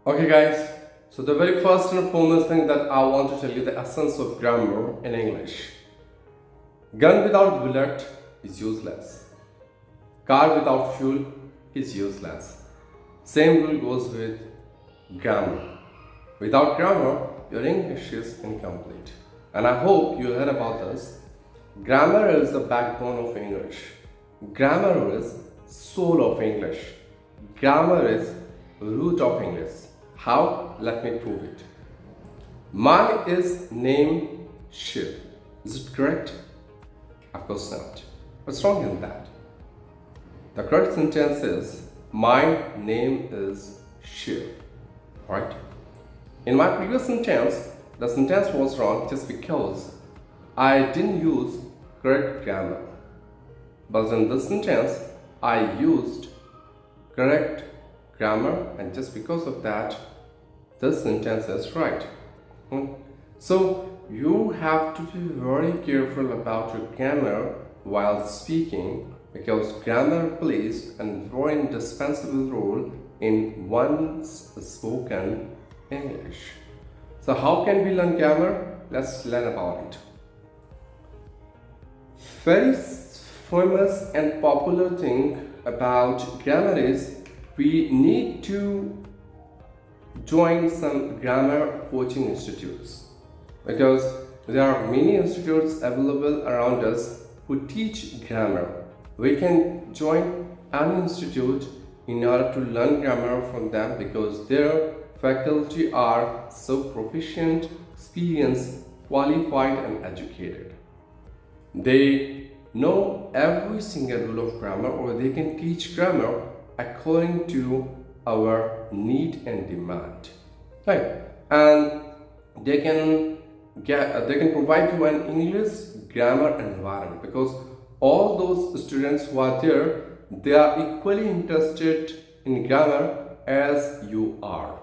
Okay, guys, so the very first and foremost thing that I want to tell you the essence of grammar in English. Gun without bullet is useless. Car without fuel is useless. Same rule goes with grammar. Without grammar, your English is incomplete. And I hope you heard about this. Grammar is the backbone of English. Grammar is soul of English. Grammar is root of English. How? Let me prove it. My is name Shiv. Is it correct? Of course not. What's wrong in that? The correct sentence is my name is Shiv. Right? In my previous sentence, the sentence was wrong just because I didn't use correct grammar. But in this sentence, I used correct grammar, and just because of that, this sentence is right. So you have to be very careful about your grammar while speaking, because grammar plays a very indispensable role in one's spoken English. So how can we learn grammar? Let's learn about it. Very famous and popular thing about grammar is we need to join some grammar coaching institutes, because there are many institutes available around us who teach grammar. We can join an institute in order to learn grammar from them, because their faculty are so proficient, experienced, qualified and educated. They know every single rule of grammar, or they can teach grammar according to our need and demand, right? And they can provide you an English grammar environment, because all those students who are there, they are equally interested in grammar as you are.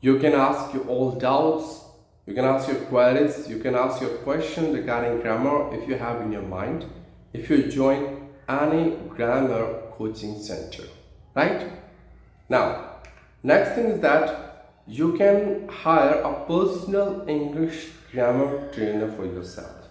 You can ask your all doubts, you can ask your queries, you can ask your question regarding grammar if you have in your mind, if you join any grammar coaching center, right? Now, next thing is that you can hire a personal English grammar trainer for yourself.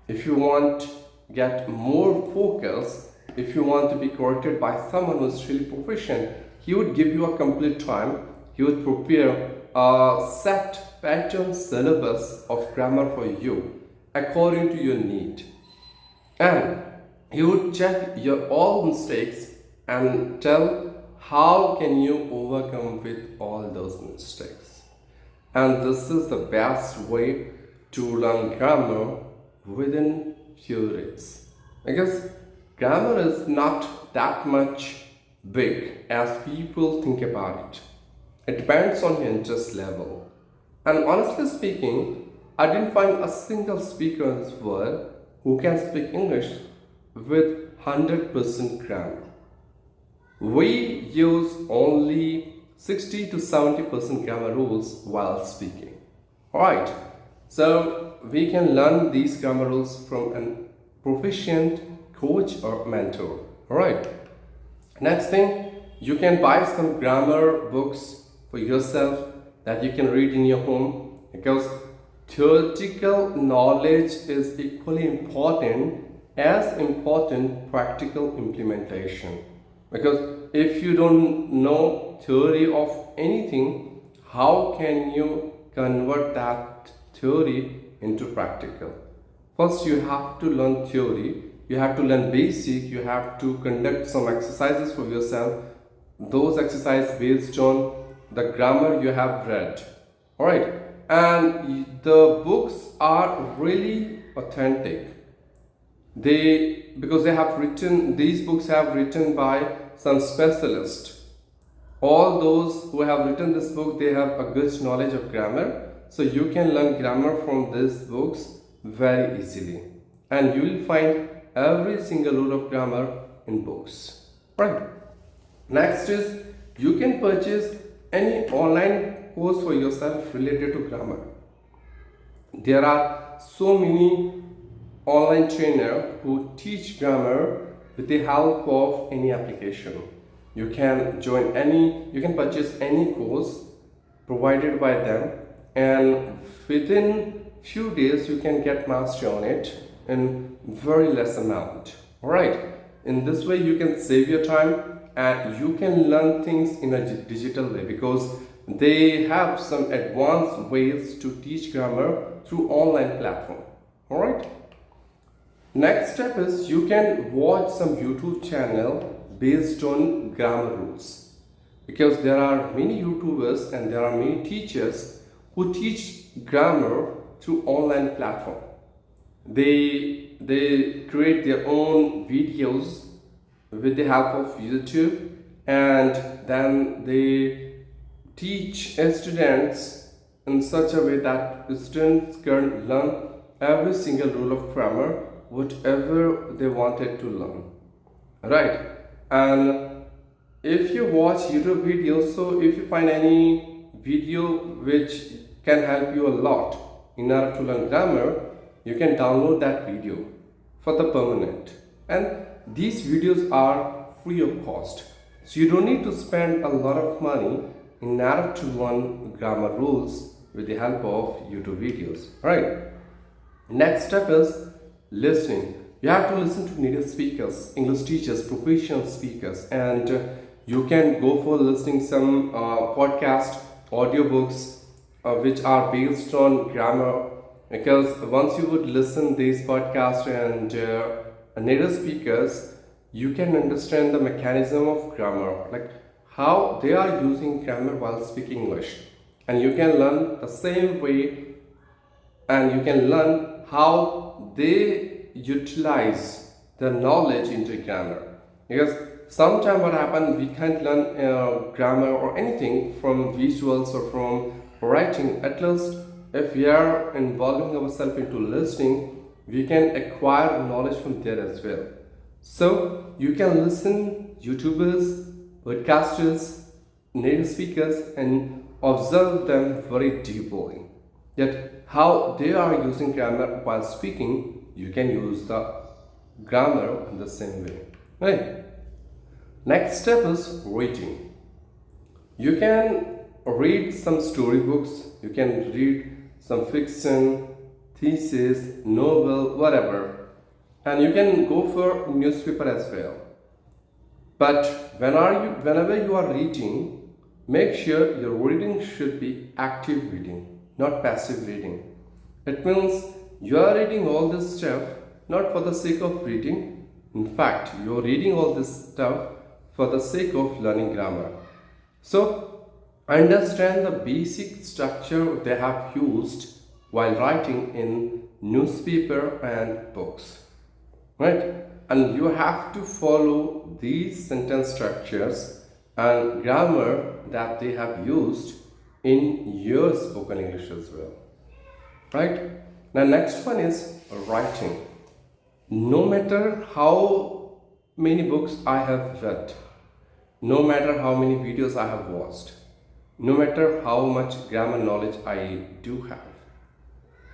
If you want to get more focus, if you want to be corrected by someone who is really proficient, he would give you a complete time. He would prepare a set pattern syllabus of grammar for you according to your need. And he would check your all mistakes and tell how can you overcome with all those mistakes. And this is the best way to learn grammar within few days, because grammar is not that much big as people think about it. It depends on your interest level. And honestly speaking, I didn't find a single speaker in this world who can speak English with 100% grammar. We use only 60 to 70% grammar rules while speaking. Alright, so we can learn these grammar rules from a proficient coach or mentor. Alright, next thing, you can buy some grammar books for yourself that you can read in your home, because theoretical knowledge is equally important as important practical implementation. Because if you don't know theory of anything, how can you convert that theory into practical? First, you have to learn theory, you have to learn basic, you have to conduct some exercises for yourself. Those exercises based on the grammar you have read. Alright, and the books are really authentic. Because these books have written by some specialist. All those who have written this book, they have a good knowledge of grammar, so you can learn grammar from these books very easily, and you will find every single rule of grammar in books, right? Next is, you can purchase any online course for yourself related to grammar. There are so many online trainers who teach grammar with the help of any application. You can you can purchase any course provided by them, and within few days you can get mastery on it in very less amount. All right, in this way you can save your time and you can learn things in a digital way, because they have some advanced ways to teach grammar through online platform. All right, next step is you can watch some YouTube channel based on grammar rules, because there are many YouTubers and there are many teachers who teach grammar through online platform. They create their own videos with the help of YouTube, and then they teach students in such a way that students can learn every single rule of grammar, whatever they wanted to learn, right? And if you watch YouTube videos, so if you find any video which can help you a lot in order to learn grammar, you can download that video for the permanent, and these videos are free of cost, so you don't need to spend a lot of money in order to learn grammar rules with the help of YouTube videos, right? Next step is listening. You have to listen to native speakers, English teachers, professional speakers, and you can go for listening some podcast audiobooks which are based on grammar, because once you would listen these podcasts and native speakers, you can understand the mechanism of grammar, like how they are using grammar while speaking English, and you can learn the same way, and you can learn how they utilize the knowledge into grammar. Because sometimes what happens, we can't learn grammar or anything from visuals or from writing. At least if we are involving ourselves into listening, we can acquire knowledge from there as well. So you can listen YouTubers, podcasters, native speakers, and observe them very deeply. Yet how they are using grammar while speaking, you can use the grammar in the same way, right? Next step is reading. You can read some storybooks, you can read some fiction, thesis, novel, whatever, and you can go for newspaper as well. But whenever you are reading, make sure your reading should be active reading, not passive reading. It means you are reading all this stuff not for the sake of reading. In fact, you are reading all this stuff for the sake of learning grammar. So understand the basic structure they have used while writing in newspaper and books, right? And you have to follow these sentence structures and grammar that they have used in your spoken English as well, right? Now next one is writing. No matter how many books I have read, no matter how many videos I have watched, no matter how much grammar knowledge I do have,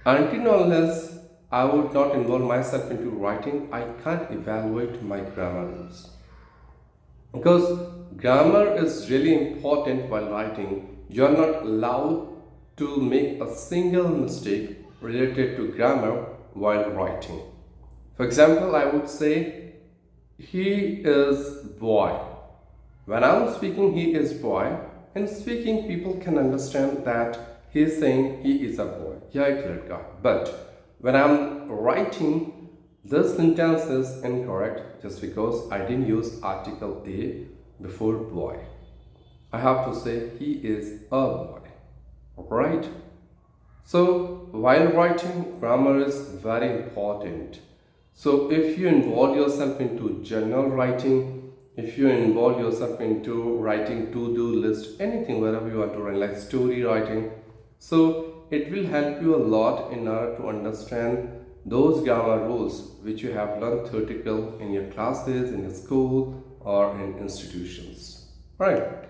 until unless I would not involve myself into writing, I can't evaluate my grammar rules. Because grammar is really important while writing. You are not allowed to make a single mistake related to grammar while writing. For example, I would say, he is boy. When I'm speaking he is boy, in speaking people can understand that he is saying he is a boy. Yeah, I cleared guy. But when I'm writing, this sentence is incorrect just because I didn't use article A before boy. I have to say he is a boy. Alright? So while writing, grammar is very important. So if you involve yourself into journal writing, if you involve yourself into writing to-do list, anything wherever you want to write, like story writing, so it will help you a lot in order to understand those grammar rules which you have learned theoretical in your classes, in your school, or in institutions. Right.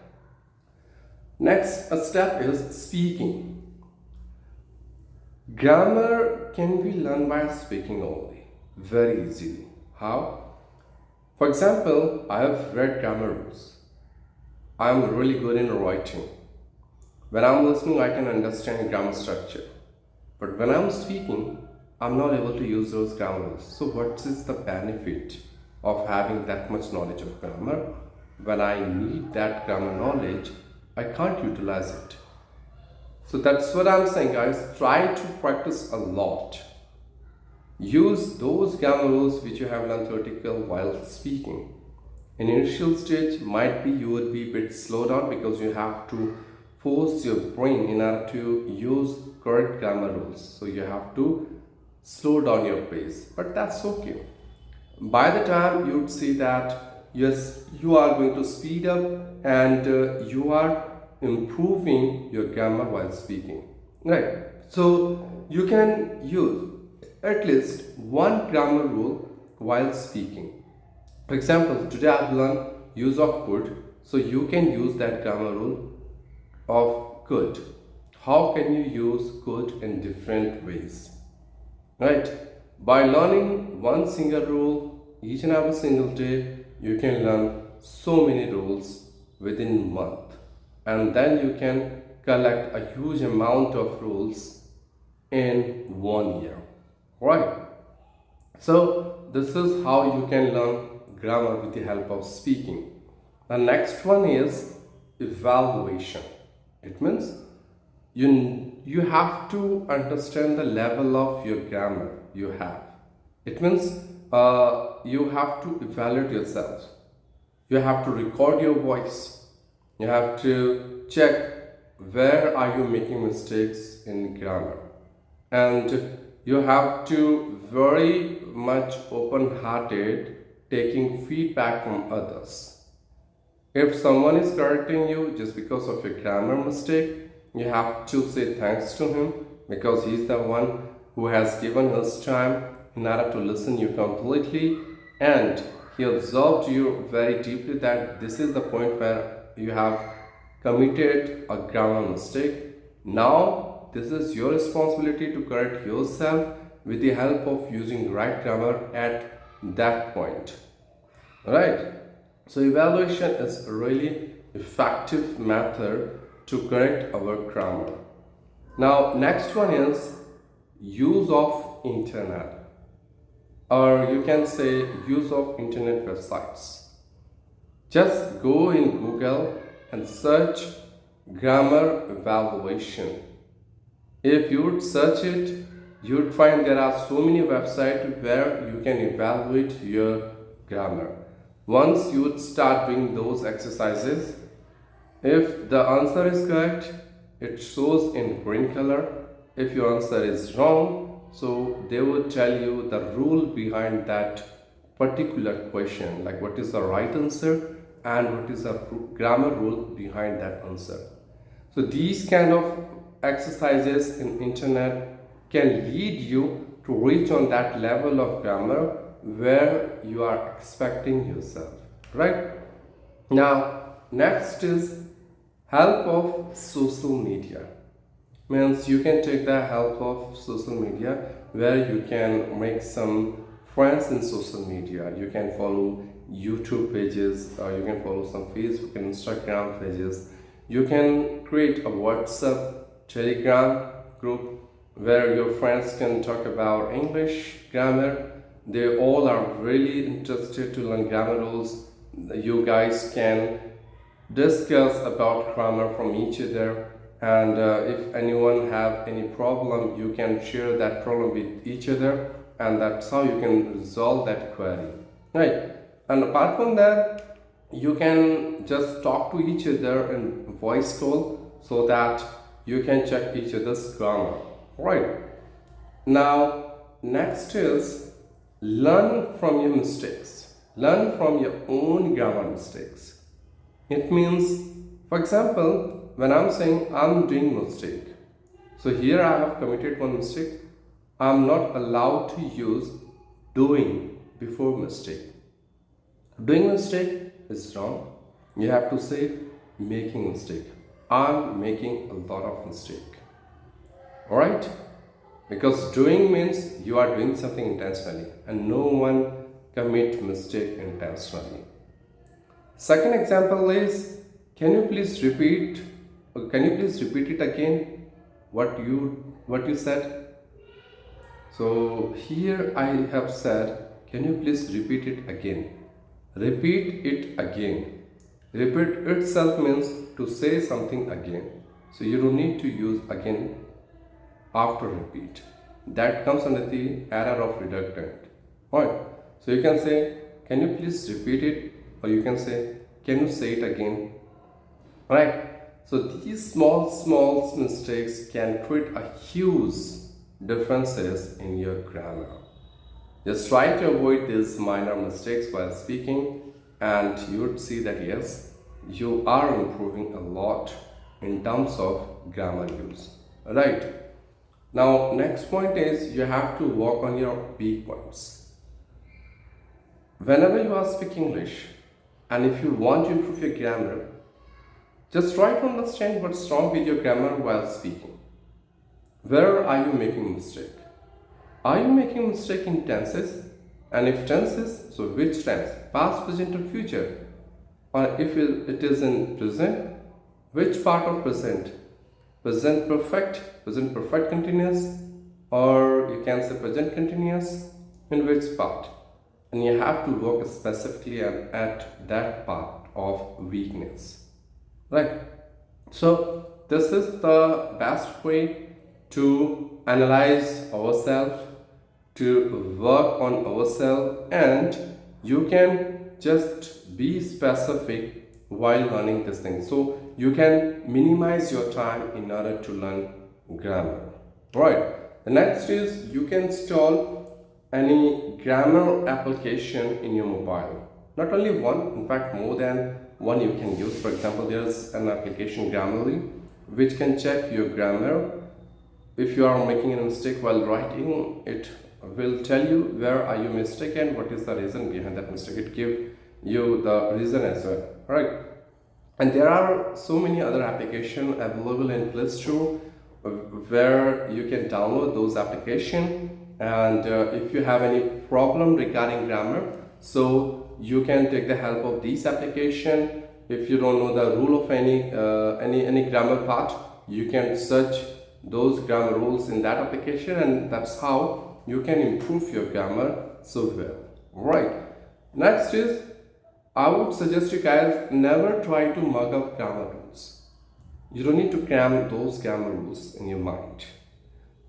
Next step is speaking. Grammar can be learned by speaking only, very easily. How? For example, I have read grammar rules. I'm really good in writing. When I'm listening, I can understand grammar structure. But when I'm speaking, I'm not able to use those grammars. So what is the benefit of having that much knowledge of grammar? When I need that grammar knowledge, I can't utilize it. So that's what I'm saying, guys. Try to practice a lot. Use those grammar rules which you have learned theoretical while speaking. In initial stage, might be you would be a bit slow down because you have to force your brain in order to use correct grammar rules. So you have to slow down your pace, but that's okay. By the time you would see that yes, you are going to speed up and you are improving your grammar while speaking, right? So you can use at least one grammar rule while speaking. For example, today I've learned use of could, so you can use that grammar rule of could. How can you use could in different ways, right? By learning one single rule each and every single day, you can learn so many rules within a month, and then you can collect a huge amount of rules in 1 year, right? So this is how you can learn grammar with the help of speaking. The next one is evaluation. It means you have to understand the level of your grammar you have. It means you have to evaluate yourself. You have to record your voice. You have to check where are you making mistakes in grammar, and you have to very much open-hearted taking feedback from others. If someone is correcting you just because of a grammar mistake, you have to say thanks to him because he's the one who has given his time in order to listen you completely, and he observed you very deeply that this is the point where you have committed a grammar mistake. Now this is your responsibility to correct yourself with the help of using right grammar at that point, right? So evaluation is a really effective method to correct our grammar. Now next one is use of internet, or you can say use of internet websites. Just go in Google and search grammar evaluation. If you would search it, you would find there are so many websites where you can evaluate your grammar. Once you would start doing those exercises, if the answer is correct, it shows in green color. If your answer is wrong, so they would tell you the rule behind that particular question, like what is the right answer and what is the grammar rule behind that answer. So these kind of exercises in internet can lead you to reach on that level of grammar where you are expecting yourself, right? Now next is help of social media. Means you can take the help of social media where you can make some friends in social media. You can follow YouTube pages, or you can follow some Facebook and Instagram pages. You can create a WhatsApp, Telegram group where your friends can talk about English grammar. They all are really interested to learn grammar rules. You guys can discuss about grammar from each other, and if anyone have any problem, you can share that problem with each other, and that's how you can resolve that query, right? And apart from that, you can just talk to each other in voice call so that you can check each other's grammar, right? Now next is learn from your mistakes. Learn from your own grammar mistakes. It means, for example, when I'm saying I'm doing mistake, so here I have committed one mistake, I'm not allowed to use doing before mistake. Doing mistake is wrong. You have to say making mistake. I'm making a lot of mistake. Alright? Because doing means you are doing something intentionally, and no one commit mistake intentionally. Second example is Can you please repeat? Can you please repeat it again? What you said? So here I have said, can you please repeat it again? Repeat it again. Repeat itself means to say something again. So you don't need to use again after repeat. That comes under the error of redundant. Alright. So you can say, can you please repeat it? Or you can say, can you say it again? Right. So these small mistakes can create a huge differences in your grammar. Just try to avoid these minor mistakes while speaking, and you would see that yes, you are improving a lot in terms of grammar use. Right. Now, next point is you have to work on your weak points. Whenever you are speaking English, and if you want to improve your grammar, just try to understand what's wrong with your grammar while speaking. Where are you making mistake? Are you making mistake in tenses? And if tenses, so which tense? Past, present or future? Or if it is in present, which part of present? Present perfect continuous, or you can say present continuous, in which part? And you have to work specifically at that part of weakness. Right? So this is the best way to analyze ourselves, to work on ourselves, and you can just be specific while learning this thing. So you can minimize your time in order to learn grammar. Right. The next is you can install any grammar application in your mobile. Not only one, in fact more than one you can use. For example, there's an application Grammarly which can check your grammar. If you are making a mistake while writing, it will tell you where are you mistaken, what is the reason behind that mistake. It gives you the reason as well, right? And there are so many other applications available in Play Store where you can download those applications. And if you have any problem regarding grammar, so you can take the help of these application. If you don't know the rule of any grammar part, you can search those grammar rules in that application, and that's how you can improve your grammar so well. Right. Next is, I would suggest you guys never try to mug up grammar rules. You don't need to cram those grammar rules in your mind.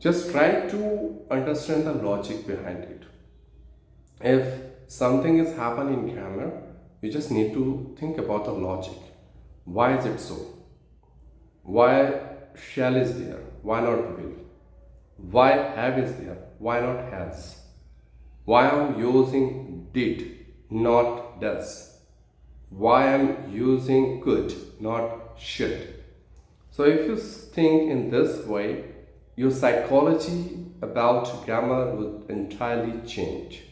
Just try to understand the logic behind it. If something is happening in grammar, you just need to think about the logic. Why is it so? Why shall is there? Why not will? Why have is there? Why not has? Why I'm using did, not does? Why I'm using could, not should? So if you think in this way, your psychology about grammar would entirely change.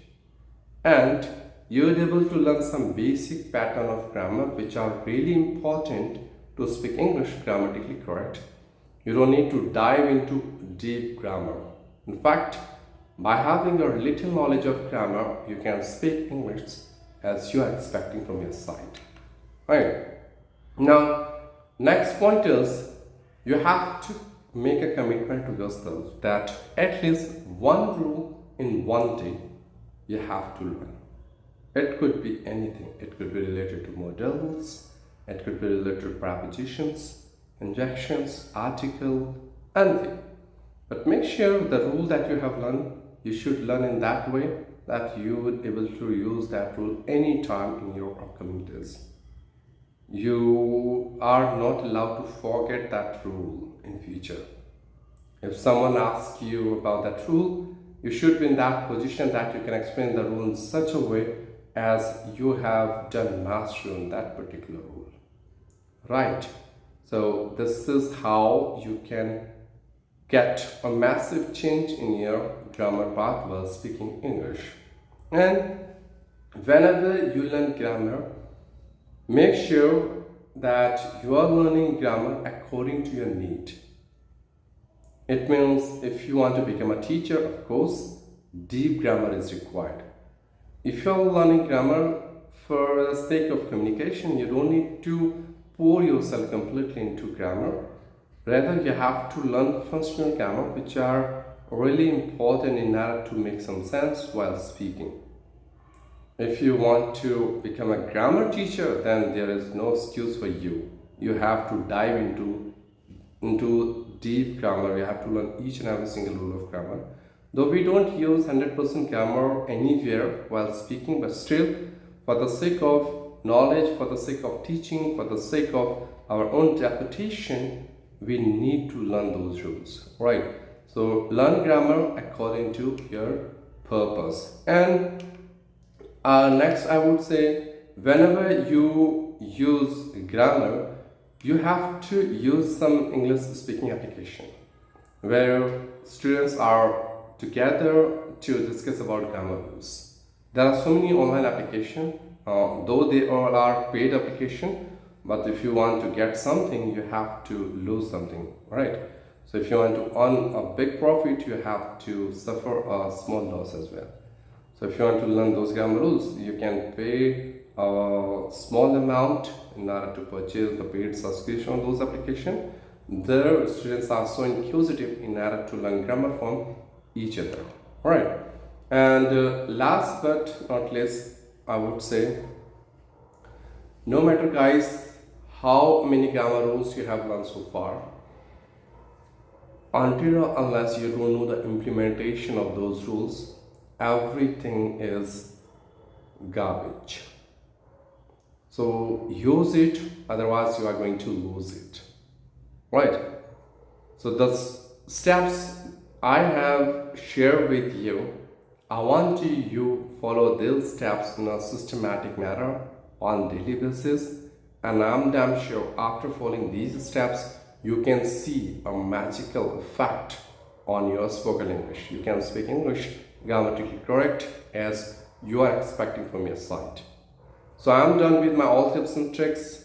And you'll be able to learn some basic pattern of grammar which are really important to speak English grammatically correct. You don't need to dive into deep grammar. In fact, by having a little knowledge of grammar, you can speak English as you are expecting from your side. Right. Now, next point is you have to make a commitment to yourself that at least one rule in one day you have to learn. It could be anything. It could be related to modals, it could be related to prepositions, conjunctions, article, anything. But make sure the rule that you have learned, you should learn in that way that you would be able to use that rule anytime in your upcoming days. You are not allowed to forget that rule in future. If someone asks you about that rule, you should be in that position that you can explain the rule in such a way as you have done mastery on that particular rule. Right. So this is how you can get a massive change in your grammar part while speaking English. And whenever you learn grammar, make sure that you are learning grammar according to your need. It means if you want to become a teacher, of course, deep grammar is required. If you are learning grammar for the sake of communication, you don't need to pour yourself completely into grammar. Rather, you have to learn functional grammar, which are really important in order to make some sense while speaking. If you want to become a grammar teacher, then there is no excuse for you. You have to dive into deep grammar. You have to learn each and every single rule of grammar. Though we don't use 100% grammar anywhere while speaking, but still, for the sake of knowledge, for the sake of teaching, for the sake of our own reputation, we need to learn those rules, right? So learn grammar according to your purpose. And next, I would say, whenever you use grammar, you have to use some English speaking application where students are together to discuss about grammar rules. There are so many online applications, though they all are paid application, but if you want to get something, you have to lose something, right? So if you want to earn a big profit, you have to suffer a small loss as well. So if you want to learn those grammar rules, you can pay a small amount in order to purchase the paid subscription on those applications. Their students are so inquisitive in order to learn grammar from each other. Alright. And last but not least, I would say, no matter guys how many grammar rules you have learned so far, until or unless you don't know the implementation of those rules, everything is garbage. So use it, otherwise you are going to lose it, right? So the steps I have shared with you, I want you follow these steps in a systematic manner on daily basis, and I'm damn sure after following these steps you can see a magical effect on your spoken English. You can speak English grammatically correct as you are expecting from your side. So I'm done with my all tips and tricks.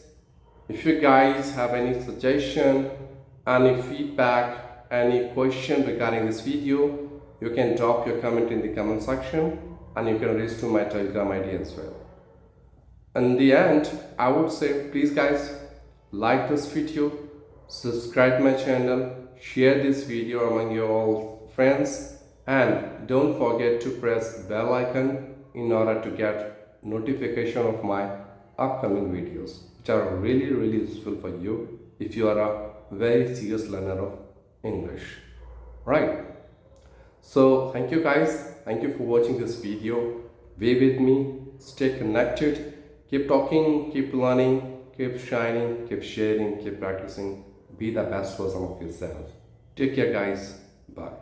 If you guys have any suggestion, any feedback, any question regarding this video, you can drop your comment in the comment section, and you can reach to my Telegram ID as well. In the end, I would say, please guys, like this video, subscribe my channel, share this video among your all friends, and don't forget to press bell icon in order to get notification of my upcoming videos, which are really useful for you if you are a very serious learner of English, right? So thank you guys, thank you for watching this video. Be with me, stay connected, keep talking, keep learning, keep shining, keep sharing, keep practicing. Be the best version of yourself. Take care guys, bye.